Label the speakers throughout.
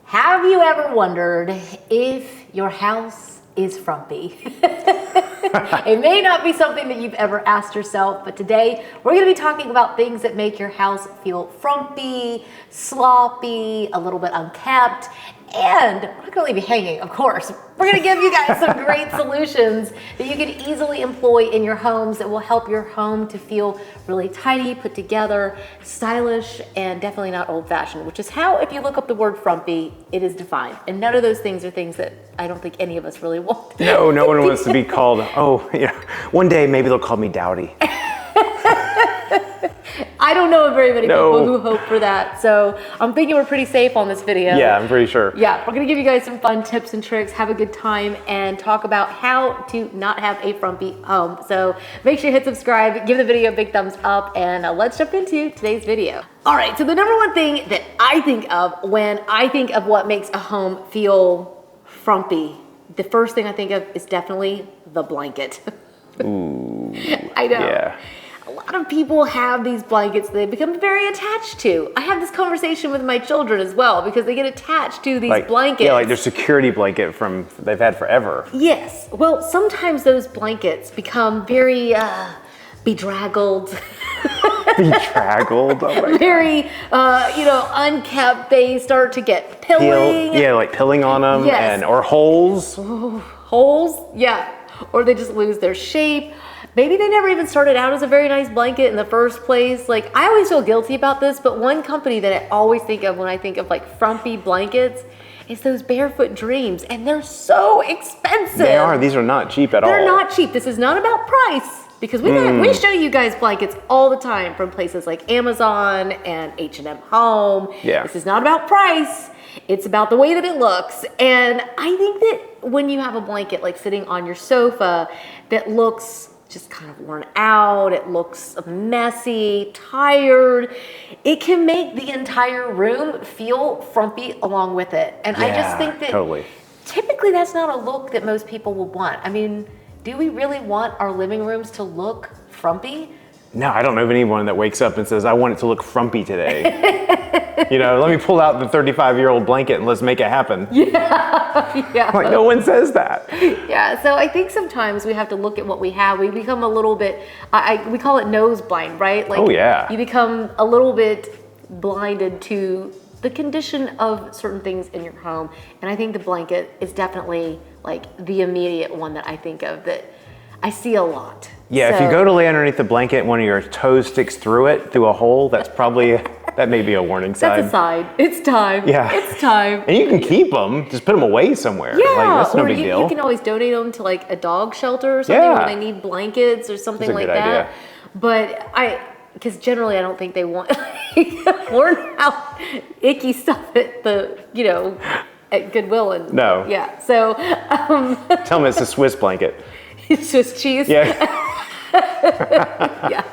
Speaker 1: Have you ever wondered if your house is frumpy? It may not be something that you've ever asked yourself, but today we're going to be talking about things that make your house feel frumpy, sloppy, a little bit unkept, and we're not going to leave you hanging, of course. We're going to give you guys some great solutions that you can easily employ in your homes that will help your home to feel really tidy, put together, stylish, and definitely not old-fashioned, which is how, if you look up the word frumpy, it is defined. And none of those things are things that I don't think any of us really want.
Speaker 2: No one wants to be called, one day maybe they'll call me dowdy.
Speaker 1: I don't know of very many people who hope for that. So I'm thinking we're pretty safe on this video.
Speaker 2: Yeah, I'm pretty sure.
Speaker 1: Yeah, we're gonna give you guys some fun tips and tricks, have a good time, and talk about how to not have a frumpy home. So make sure you hit subscribe, give the video a big thumbs up, and let's jump into today's video. All right, so the number one thing that I think of when I think of what makes a home feel frumpy, the first thing I think of is definitely the blanket.
Speaker 2: Ooh,
Speaker 1: I know.
Speaker 2: Yeah.
Speaker 1: A lot of people have these blankets they become very attached to. I have this conversation with my children as well because they get attached to these blankets.
Speaker 2: Yeah, like their security blanket they've had forever.
Speaker 1: Yes. Well, sometimes those blankets become very bedraggled.
Speaker 2: Bedraggled? Oh my God.
Speaker 1: Very, unkept. They start to get pilling.
Speaker 2: Yeah, like pilling on them.
Speaker 1: Yes.
Speaker 2: Or holes.
Speaker 1: Ooh, holes? Yeah. Or they just lose their shape. Maybe they never even started out as a very nice blanket in the first place. Like, I always feel guilty about this, but one company that I always think of when I think of like frumpy blankets is those Barefoot Dreams, and they're so expensive.
Speaker 2: They are. These are not cheap at all.
Speaker 1: They're not cheap. This is not about price because we show you guys blankets all the time from places like Amazon and H&M Home.
Speaker 2: Yeah.
Speaker 1: This is not about price. It's about the way that it looks. And I think that when you have a blanket like sitting on your sofa that looks just kind of worn out, it looks messy, tired, it can make the entire room feel frumpy along with it. And I just think that typically that's not a look that most people would want. I mean, do we really want our living rooms to look frumpy?
Speaker 2: No, I don't know of anyone that wakes up and says, I want it to look frumpy today. Let me pull out the 35-year-old blanket and let's make it happen.
Speaker 1: Yeah.
Speaker 2: Like, no one says that.
Speaker 1: Yeah, so I think sometimes we have to look at what we have. We become a little bit, we call it nose blind, right? Like, you become a little bit blinded to the condition of certain things in your home. And I think the blanket is definitely like the immediate one that I think of that I see a lot.
Speaker 2: Yeah,
Speaker 1: so,
Speaker 2: if you go to lay underneath the blanket and one of your toes sticks through a hole, that's probably, that may be a warning sign.
Speaker 1: That's a sign. It's time.
Speaker 2: Yeah.
Speaker 1: It's time.
Speaker 2: And you can keep them, just put them away somewhere.
Speaker 1: Yeah,
Speaker 2: like, that's no big deal.
Speaker 1: You can always donate them to like a dog shelter or something where they need blankets or something like that.
Speaker 2: Idea.
Speaker 1: But because generally I don't think they want worn out, icky stuff at the, at Goodwill. And
Speaker 2: no.
Speaker 1: Yeah, so.
Speaker 2: Tell them it's a Swiss blanket.
Speaker 1: It's just cheese.
Speaker 2: Yeah.
Speaker 1: Yeah.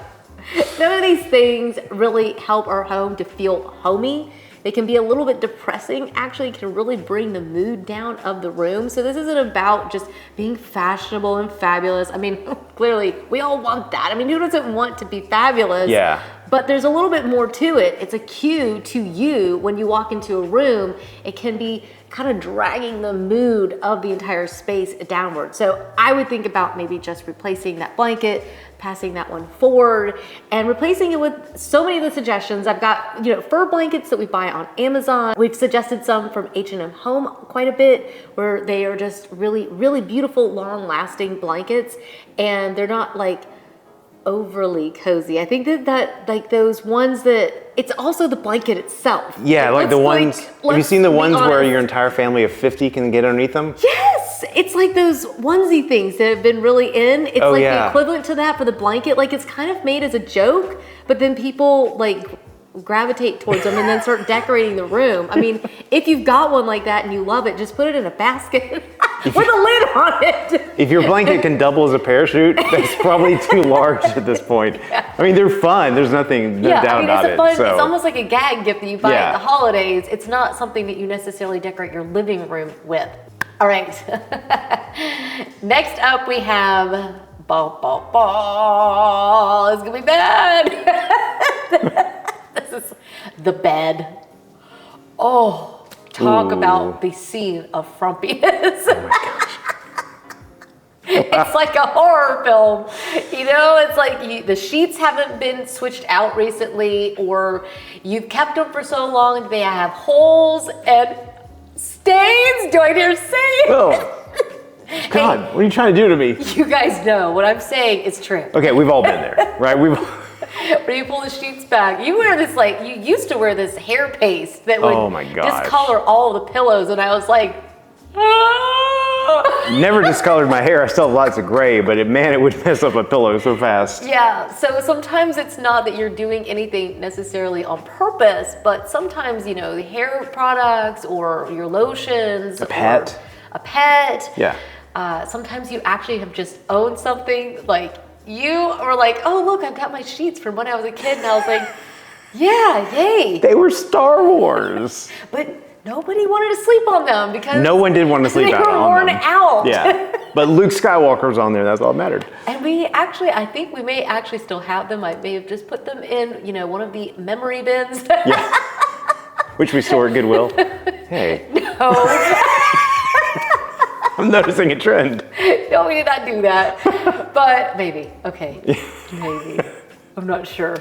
Speaker 1: None of these things really help our home to feel homey. They can be a little bit depressing. Actually, it can really bring the mood down of the room. So this isn't about just being fashionable and fabulous. I mean, clearly we all want that. I mean, who doesn't want to be fabulous?
Speaker 2: Yeah.
Speaker 1: But there's a little bit more to it. It's a cue to you when you walk into a room. It can be kind of dragging the mood of the entire space downward. So I would think about maybe just replacing that blanket, passing that one forward, and replacing it with so many of the suggestions. I've got, fur blankets that we buy on Amazon. We've suggested some from H&M Home quite a bit, where they are just really, really beautiful, long-lasting blankets, and they're not like overly cozy. I think that like those ones that it's also the blanket itself.
Speaker 2: Yeah, like the ones, have you seen the ones where your entire family of 50 can get underneath them?
Speaker 1: Yes, it's like those onesie things that have been really in. It's the equivalent to that for the blanket. Like it's kind of made as a joke, but then people like gravitate towards them and then start decorating the room. I mean, if you've got one like that and you love it, just put it in a basket with a lid on it.
Speaker 2: If your blanket can double as a parachute, that's probably too large at this point. Yeah. I mean, they're fun. There's no doubt about it.
Speaker 1: It's almost like a gag gift that you buy at the holidays. It's not something that you necessarily decorate your living room with. All right. Next up we have it's gonna be bad. This is the bed. Oh, talk about the scene of frumpiness.
Speaker 2: Oh my gosh.
Speaker 1: It's like a horror film, you know. It's like the sheets haven't been switched out recently, or you've kept them for so long they have holes and stains. Do I dare say it?
Speaker 2: Oh, God, what are you trying to do to me?
Speaker 1: You guys know what I'm saying is true.
Speaker 2: Okay, we've all been there, right?
Speaker 1: When you pull the sheets back, you wear this, like, you used to wear this hair paste that would
Speaker 2: Oh my gosh.
Speaker 1: discolor all the pillows, and I was like, ah.
Speaker 2: Never discolored my hair. I still have lots of gray, but it would mess up a pillow so fast.
Speaker 1: Yeah, so sometimes it's not that you're doing anything necessarily on purpose, but sometimes, you know, the hair products or your lotions.
Speaker 2: A pet.
Speaker 1: Or a pet.
Speaker 2: Yeah.
Speaker 1: Sometimes you actually have just owned something, like you were like, oh, look, I've got my sheets from when I was a kid, and I was like, yeah, yay.
Speaker 2: They were Star Wars.
Speaker 1: But nobody wanted to sleep on them because
Speaker 2: No one did want to sleep
Speaker 1: they
Speaker 2: out
Speaker 1: were
Speaker 2: on
Speaker 1: worn
Speaker 2: them.
Speaker 1: out.
Speaker 2: Yeah, but Luke Skywalker's on there. That's all that mattered.
Speaker 1: And I think we may actually still have them. I may have just put them in, you know, one of the memory bins.
Speaker 2: Yeah, which we store at Goodwill. Hey,
Speaker 1: No,
Speaker 2: I'm noticing a trend.
Speaker 1: no, we did not do that. But maybe, okay, maybe. I'm not sure.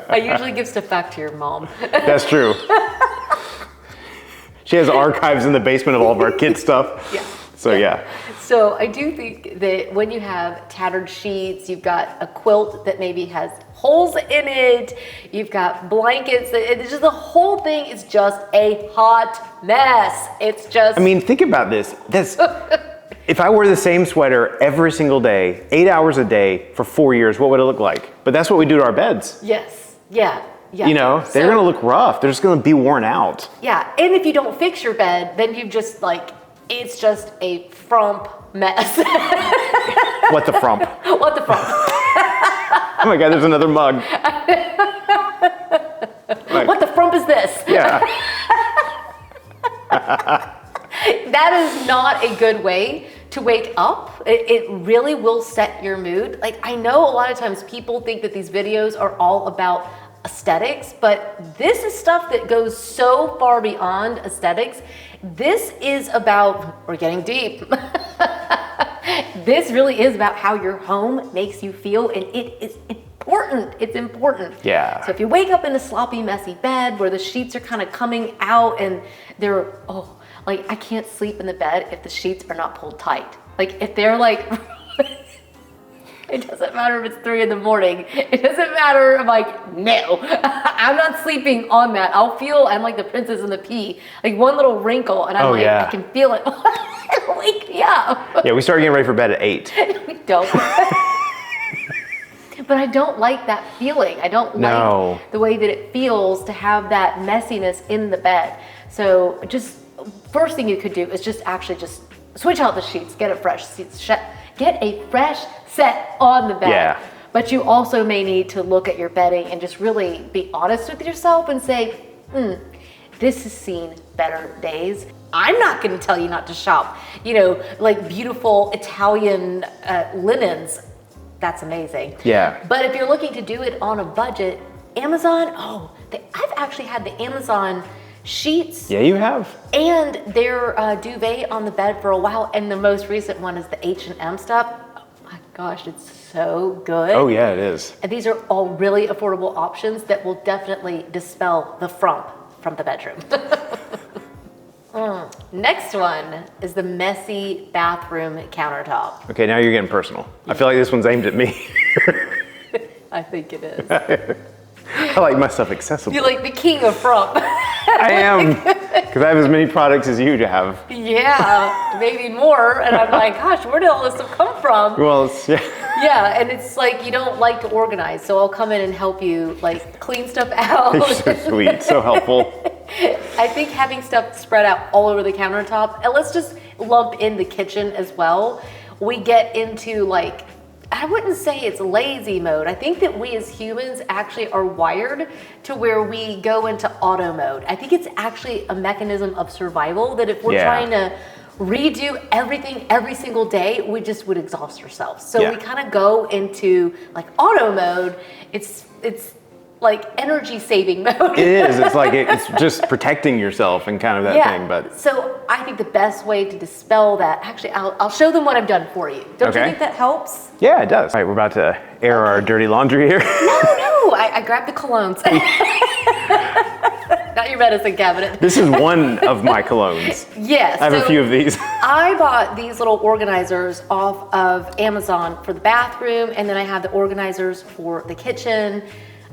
Speaker 1: I usually give stuff back to your mom.
Speaker 2: That's true. She has archives in the basement of all of our kids' stuff.
Speaker 1: Yeah.
Speaker 2: So yeah.
Speaker 1: So I do think that when you have tattered sheets, you've got a quilt that maybe has holes in it, you've got blankets, it's just the whole thing is just a hot mess. It's just.
Speaker 2: I mean, think about this. If I wore the same sweater every single day, 8 hours a day for 4 years, what would it look like? But that's what we do to our beds.
Speaker 1: Yes. Yeah. Yeah.
Speaker 2: You know, they're gonna look rough. They're just gonna be worn out.
Speaker 1: Yeah. And if you don't fix your bed, then you just it's just a frump mess.
Speaker 2: What the frump?
Speaker 1: What the frump?
Speaker 2: Oh my God, there's another mug.
Speaker 1: What the frump is this?
Speaker 2: Yeah.
Speaker 1: That is not a good way to wake up. It really will set your mood. Like, I know a lot of times people think that these videos are all about aesthetics, but this is stuff that goes so far beyond aesthetics. This is about, we're getting deep. This really is about how your home makes you feel, and it is important. It's important.
Speaker 2: Yeah.
Speaker 1: So if you wake up in a sloppy, messy bed where the sheets are kind of coming out and they're, like, I can't sleep in the bed if the sheets are not pulled tight. Like, if they're like, it doesn't matter if it's 3 a.m. It doesn't matter. I'm like, no, I'm not sleeping on that. I'm like the Princess and the Pea. Like, one little wrinkle and I'm I can feel it. Wake me up.
Speaker 2: Yeah, we started getting ready for bed at 8.
Speaker 1: We don't. But I don't like that feeling. I don't like the way that it feels to have that messiness in the bed. So just first thing you could do is just switch out the sheets, get a fresh set on the bed.
Speaker 2: Yeah.
Speaker 1: But you also may need to look at your bedding and just really be honest with yourself and say, this has seen better days. I'm not going to tell you not to shop, like beautiful Italian linens. That's amazing.
Speaker 2: Yeah.
Speaker 1: But if you're looking to do it on a budget, Amazon, I've actually had the Amazon sheets.
Speaker 2: Yeah, you have.
Speaker 1: And their duvet on the bed for a while. And the most recent one is the H&M stuff. Oh my gosh, it's so good.
Speaker 2: Oh yeah, it is.
Speaker 1: And these are all really affordable options that will definitely dispel the frump from the bedroom. Next one is the messy bathroom countertop.
Speaker 2: Okay, now you're getting personal. I feel like this one's aimed at me.
Speaker 1: I think it is.
Speaker 2: I like my stuff accessible.
Speaker 1: You're like the king of frump.
Speaker 2: I am, because I have as many products as you have.
Speaker 1: Yeah, maybe more. And I'm like, gosh, where did all this stuff come from?
Speaker 2: Well,
Speaker 1: Yeah, and it's like you don't like to organize, so I'll come in and help you like clean stuff out.
Speaker 2: You're so sweet, so helpful.
Speaker 1: I think having stuff spread out all over the countertop, and let's just lump in the kitchen as well. We get into like, I wouldn't say it's lazy mode. I think that we as humans actually are wired to where we go into auto mode. I think it's actually a mechanism of survival that if we're trying to redo everything every single day, we just would exhaust ourselves. So we kind of go into like auto mode. It's like energy saving mode.
Speaker 2: It is. It's like it's just protecting yourself and kind of that thing. But
Speaker 1: so I think the best way to dispel that, actually, I'll show them what I've done for you. Don't you think that helps?
Speaker 2: Yeah, it does. All right, we're about to air our dirty laundry here.
Speaker 1: No, I grabbed the colognes. Not your medicine cabinet.
Speaker 2: This is one of my colognes.
Speaker 1: Yes.
Speaker 2: I have a few of these.
Speaker 1: I bought these little organizers off of Amazon for the bathroom, and then I have the organizers for the kitchen.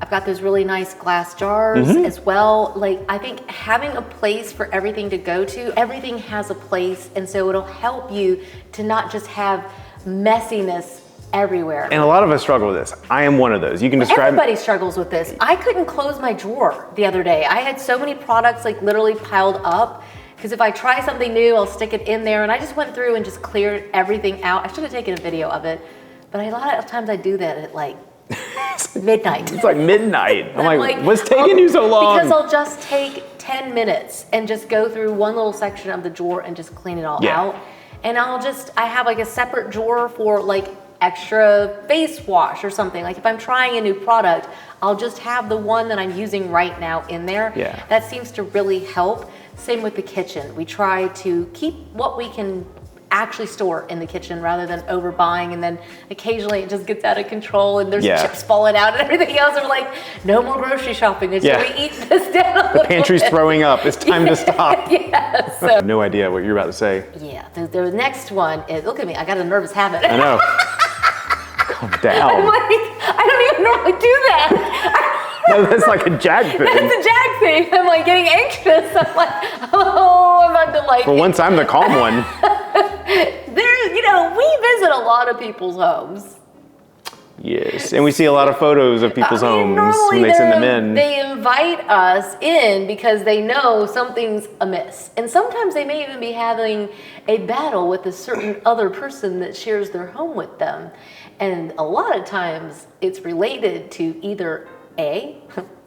Speaker 1: I've got those really nice glass jars as well. Like, I think having a place for everything to go to, everything has a place, and so it'll help you to not just have messiness everywhere.
Speaker 2: And a lot of us struggle with this. I am one of those. You can describe.
Speaker 1: Everybody struggles with this. I couldn't close my drawer the other day. I had so many products like literally piled up, because if I try something new, I'll stick it in there, and I just went through and just cleared everything out. I should have taken a video of it, but a lot of times I do that at like midnight.
Speaker 2: It's like midnight. I'm like, what's taking you so long?
Speaker 1: Because I'll just take 10 minutes and just go through one little section of the drawer and just clean it all out. And I have like a separate drawer for like extra face wash or something. Like if I'm trying a new product, I'll just have the one that I'm using right now in there.
Speaker 2: Yeah.
Speaker 1: That seems to really help. Same with the kitchen. We try to keep what we can actually store in the kitchen rather than overbuying, and then occasionally it just gets out of control and there's chips falling out and everything else. And we're like, no more grocery shopping until we eat this down.
Speaker 2: The pantry's throwing up. It's time to stop.
Speaker 1: So.
Speaker 2: I have no idea what you're about to say.
Speaker 1: Yeah, the next one is, look at me, I got a nervous habit.
Speaker 2: I know. Calm down.
Speaker 1: I'm like, I don't even normally do that.
Speaker 2: No, that's like a Jag thing.
Speaker 1: That's a Jag thing. I'm like getting anxious. I'm like, oh, I'm about to like.
Speaker 2: For once, I'm the calm one.
Speaker 1: We visit a lot of people's homes.
Speaker 2: Yes, and we see a lot of photos of people's homes when they send them in.
Speaker 1: They invite us in because they know something's amiss. And sometimes they may even be having a battle with a certain other person that shares their home with them. And a lot of times it's related to either A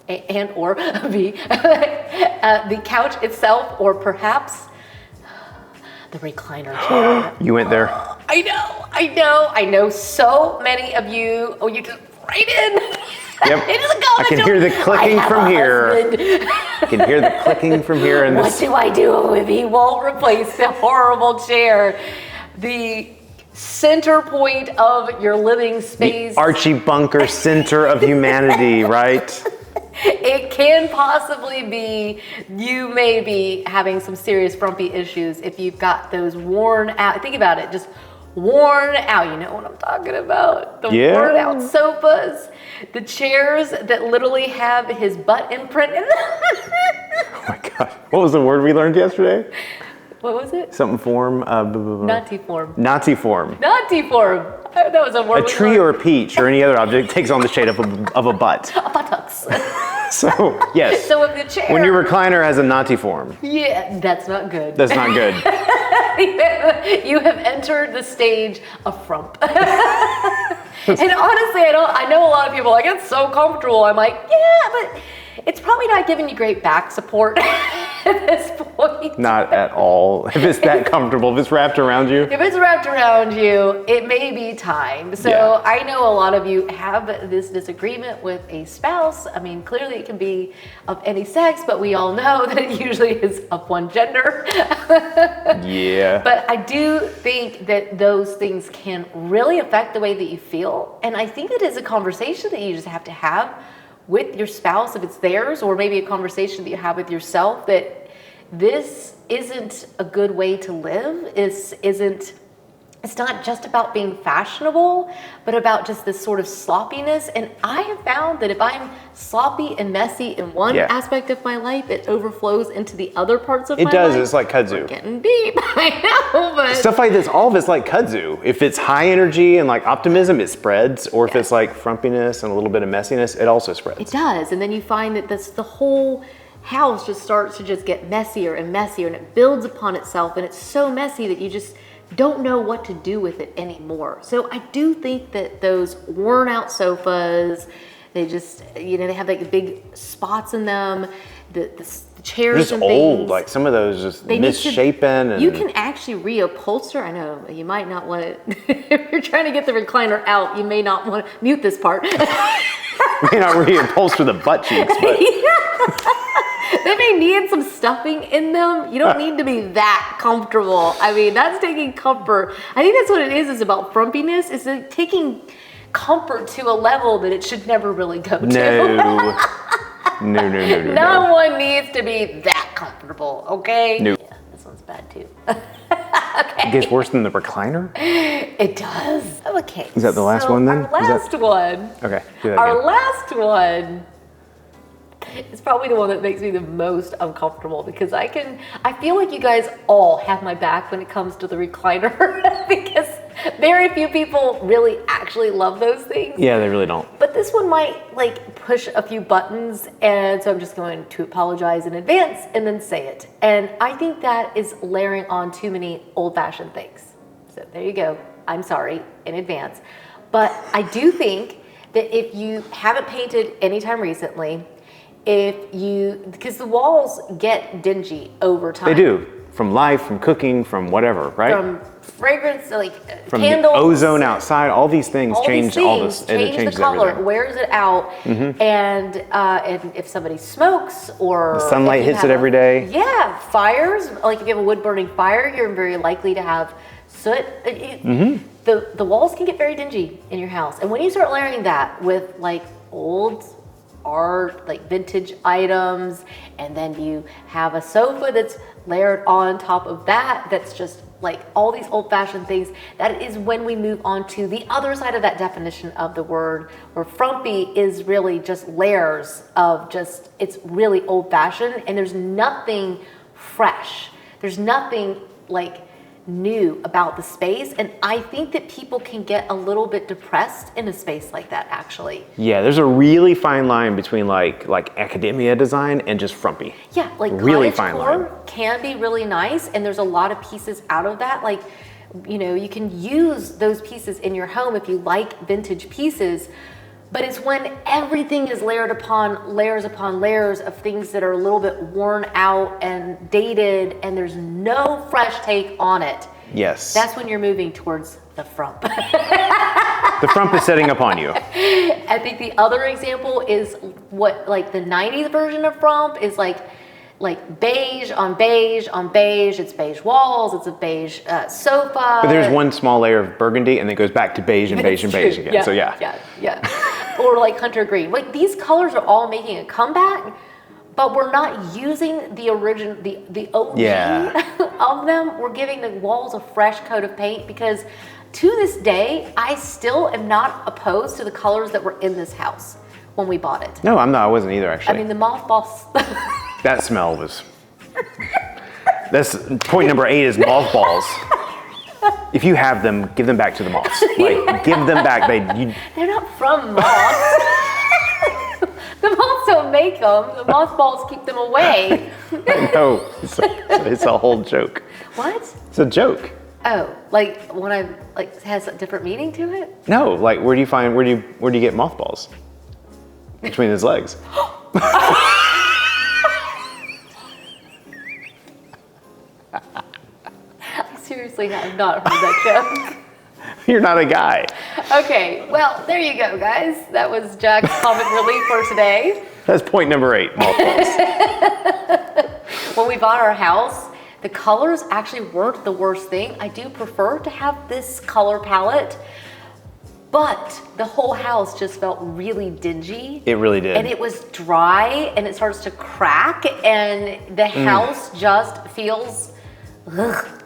Speaker 1: and or B, the couch itself, or perhaps the recliner chair.
Speaker 2: You went there.
Speaker 1: I know so many of you. Oh, you just right in.
Speaker 2: Yep. I can hear the clicking from here. I can hear the clicking from here. And
Speaker 1: what do I do if he won't replace the horrible chair? The center point of your living space.
Speaker 2: The Archie Bunker center of humanity, right?
Speaker 1: It can possibly be, you may be having some serious frumpy issues if you've got those worn out, think about it, just worn out, you know what I'm talking about? The worn out sofas, the chairs that literally have his butt imprint in them.
Speaker 2: Oh my God, what was the word we learned yesterday?
Speaker 1: What was it?
Speaker 2: Something form.
Speaker 1: Nazi-form.
Speaker 2: Nazi-form.
Speaker 1: Nazi-form. That was a word.
Speaker 2: A tree or a peach or any other object takes on the shape of a butt.
Speaker 1: A buttocks.
Speaker 2: So, yes.
Speaker 1: So if the chair.
Speaker 2: When your recliner has a Nazi form.
Speaker 1: Yeah, that's not good.
Speaker 2: That's not good.
Speaker 1: You have entered the stage of frump. And honestly, I know a lot of people are like, it's so comfortable. I'm like, yeah, but it's probably not giving you great back support at this point.
Speaker 2: Not at all. If it's that comfortable, if it's wrapped around you.
Speaker 1: If it's wrapped around you, it may be time. So I know a lot of you have this disagreement with a spouse. I mean, clearly it can be of any sex, but we all know that it usually is of one gender.
Speaker 2: Yeah.
Speaker 1: But I do think that those things can really affect the way that you feel. And I think it is a conversation that you just have to have with your spouse, if it's theirs, or maybe a conversation that you have with yourself, that this isn't a good way to live. It's not just about being fashionable, but about just this sort of sloppiness. And I have found that if I'm sloppy and messy in one aspect of my life, it overflows into the other parts of my life.
Speaker 2: It does. It's like kudzu.
Speaker 1: We're getting deep. I know, but
Speaker 2: stuff like this, all of it's like kudzu. If it's high energy and like optimism, it spreads. Or if it's like frumpiness and a little bit of messiness, it also spreads.
Speaker 1: It does. And then you find that the whole house just starts to just get messier and messier, and it builds upon itself, and it's so messy that you just don't know what to do with it anymore. So I do think that those worn out sofas, they just, they have like big spots in them. The chairs
Speaker 2: Just
Speaker 1: and
Speaker 2: old,
Speaker 1: things.
Speaker 2: like some of those just
Speaker 1: They need to-
Speaker 2: misshapen. And
Speaker 1: You can actually reupholster. I know you might not want it. If you're trying to get the recliner out, you may not want to mute this part.
Speaker 2: may not reupholster the butt cheeks, but
Speaker 1: They may need some stuffing in them. You don't need to be that comfortable. I mean, that's taking comfort. I think that's what it is about frumpiness, is like taking comfort to a level that it should never really go to.
Speaker 2: no.
Speaker 1: No one needs to be that comfortable, okay?
Speaker 2: No.
Speaker 1: Yeah, this one's bad too.
Speaker 2: It gets worse than the recliner?
Speaker 1: It does. Okay.
Speaker 2: Is that the last one then?
Speaker 1: Our last one.
Speaker 2: Okay, do that
Speaker 1: Our
Speaker 2: again.
Speaker 1: last one is probably the one that makes me the most uncomfortable, because I feel like you guys all have my back when it comes to the recliner because very few people really actually love those things.
Speaker 2: Yeah, they really don't.
Speaker 1: But this one might like push a few buttons, and so I'm just going to apologize in advance and then say it. And I think that is layering on too many old-fashioned things. So there you go. I'm sorry in advance. But I do think that if you haven't painted anytime recently, because the walls get dingy over time.
Speaker 2: They do. From life, from cooking, from whatever, right?
Speaker 1: From fragrance, like
Speaker 2: From
Speaker 1: candles.
Speaker 2: the ozone outside, all these things change all this. And it
Speaker 1: change
Speaker 2: changes
Speaker 1: the color,
Speaker 2: everything.
Speaker 1: wears it out, and if somebody smokes or
Speaker 2: The sunlight
Speaker 1: if you
Speaker 2: hits it
Speaker 1: have
Speaker 2: every day.
Speaker 1: Yeah, fires. Like if you have a wood burning fire, you're very likely to have soot. The walls can get very dingy in your house, and when you start layering that with like old art, like vintage items, and then you have a sofa that's layered on top of that, that's just like all these old-fashioned things, that is when we move on to the other side of that definition of the word, where frumpy is really just layers of just, it's really old-fashioned, and there's nothing fresh, there's nothing like new about the space. And I think that people can get a little bit depressed in a space like that, actually.
Speaker 2: Yeah, there's a really fine line between like academia design and just frumpy.
Speaker 1: Yeah, like
Speaker 2: really
Speaker 1: cottage
Speaker 2: fine
Speaker 1: core
Speaker 2: line.
Speaker 1: can be really nice, and there's a lot of pieces out of that. Like, you know, you can use those pieces in your home if you like vintage pieces, but it's when everything is layers upon layers of things that are a little bit worn out and dated, and there's no fresh take on it.
Speaker 2: Yes.
Speaker 1: That's when you're moving towards the frump.
Speaker 2: The frump is setting up on you.
Speaker 1: I think the other example is what, like the 90s version of frump is like beige on beige on beige. It's beige walls, it's a beige sofa.
Speaker 2: But there's one small layer of burgundy, and then it goes back to beige and beige and beige again. So yeah.
Speaker 1: Or like hunter green. Like these colors are all making a comeback, but we're not using the original, the OG of them. We're giving the walls a fresh coat of paint, because to this day, I still am not opposed to the colors that were in this house when we bought it.
Speaker 2: No, I'm not. I wasn't either, actually.
Speaker 1: I mean, the mothballs.
Speaker 2: That smell was. That's point number 8 is mothballs. If you have them, give them back to the moths. Like, give them back.
Speaker 1: They're not from moths. The moths don't make them. The mothballs keep them away.
Speaker 2: No, it's a whole joke.
Speaker 1: What?
Speaker 2: It's a joke.
Speaker 1: Oh, like when I like has a different meaning to it?
Speaker 2: No, like where do you get mothballs? Between his legs.
Speaker 1: I seriously have not heard that joke.
Speaker 2: You're not a guy.
Speaker 1: Okay, well, there you go, guys. That was Jack's comic relief for today.
Speaker 2: That's point number 8, mothballs.
Speaker 1: When we bought our house, the colors actually weren't the worst thing. I do prefer to have this color palette, but the whole house just felt really dingy.
Speaker 2: It really did.
Speaker 1: And it was dry, and it starts to crack, and the house just feels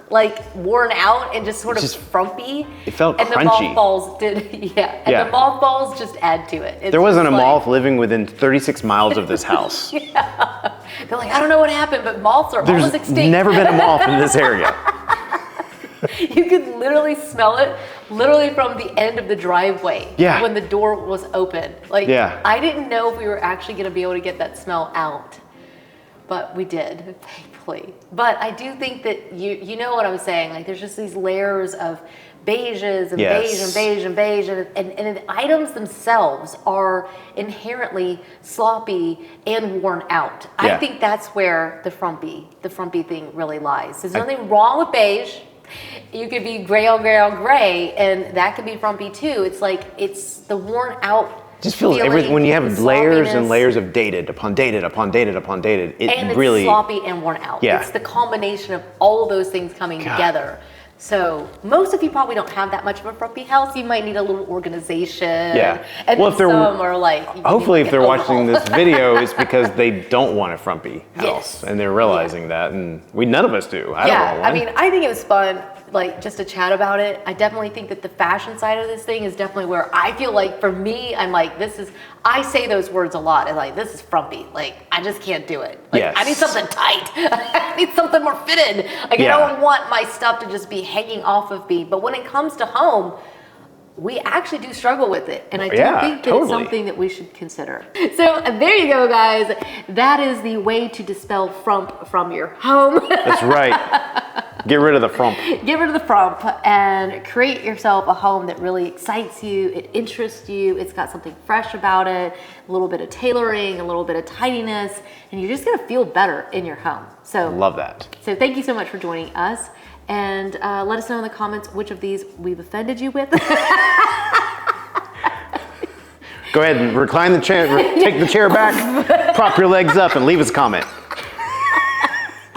Speaker 1: like worn out and just sort of frumpy.
Speaker 2: It felt
Speaker 1: and
Speaker 2: crunchy.
Speaker 1: And the mothballs did, the mothballs just add to it. It's
Speaker 2: there wasn't a
Speaker 1: just
Speaker 2: moth living within 36 miles of this house.
Speaker 1: They're like, I don't know what happened, but moths are almost extinct.
Speaker 2: There's never been a moth in this area.
Speaker 1: You could literally smell it literally from the end of the driveway when the door was open. Like, I didn't know if we were actually going to be able to get that smell out, but we did. Thankfully. Exactly. But I do think that you know what I'm saying. Like there's just these layers of beiges and beige and beige and beige, and the items themselves are inherently sloppy and worn out.
Speaker 2: Yeah.
Speaker 1: I think that's where the frumpy thing really lies. There's nothing wrong with beige. You could be gray on gray on gray, and that could be frumpy too. It's like it's the worn out.
Speaker 2: Just feels everything when you have layers and layers of dated upon dated upon dated upon dated.
Speaker 1: And it's
Speaker 2: really
Speaker 1: sloppy and worn out.
Speaker 2: Yeah.
Speaker 1: It's the combination of all of those things coming together. So most of you probably don't have that much of a frumpy house. You might need a little organization.
Speaker 2: Yeah.
Speaker 1: And
Speaker 2: well, if they're
Speaker 1: some are like,
Speaker 2: hopefully if they're watching this video, it's because they don't want a frumpy house, and they're realizing that, and none of us do. I don't want one.
Speaker 1: I mean, I think it was fun, like just to chat about it. I definitely think that the fashion side of this thing is definitely where I feel like for me, I'm like, I say those words a lot. And like, this is frumpy. Like, I just can't do it. Like, I need something tight. I need something more fitted. Like, I don't want my stuff to just be hanging off of me. But when it comes to home, we actually do struggle with it. And I do think that it's something that we should consider. So there you go, guys. That is the way to dispel frump from your home. That's right.
Speaker 2: Get rid of the frump.
Speaker 1: Get rid of the frump and create yourself a home that really excites you, it interests you, it's got something fresh about it, a little bit of tailoring, a little bit of tidiness, and you're just gonna feel better in your home. So
Speaker 2: love that.
Speaker 1: So thank you so much for joining us, and let us know in the comments which of these we've offended you with.
Speaker 2: Go ahead and recline the chair, take the chair back, prop your legs up, and leave us a comment.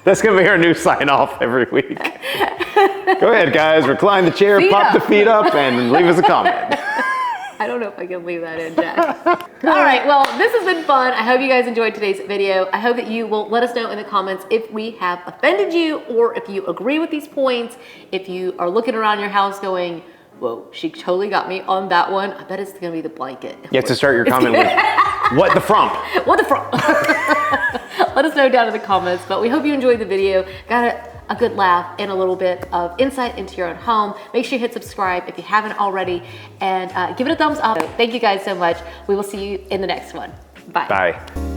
Speaker 2: That's gonna be our new sign off every week. Go ahead, guys, recline the chair, pop the feet up, and leave us a comment.
Speaker 1: I don't know if I can leave that in, Jack. All right, well, this has been fun. I hope you guys enjoyed today's video. I hope that you will let us know in the comments if we have offended you, or if you agree with these points, if you are looking around your house going, whoa, she totally got me on that one. I bet it's gonna be the blanket.
Speaker 2: You have to start your comment with, what the frump?
Speaker 1: What the frump? Let us know down in the comments, but we hope you enjoyed the video. Got a good laugh and a little bit of insight into your own home. Make sure you hit subscribe if you haven't already, and give it a thumbs up. Thank you guys so much. We will see you in the next one. Bye.
Speaker 2: Bye.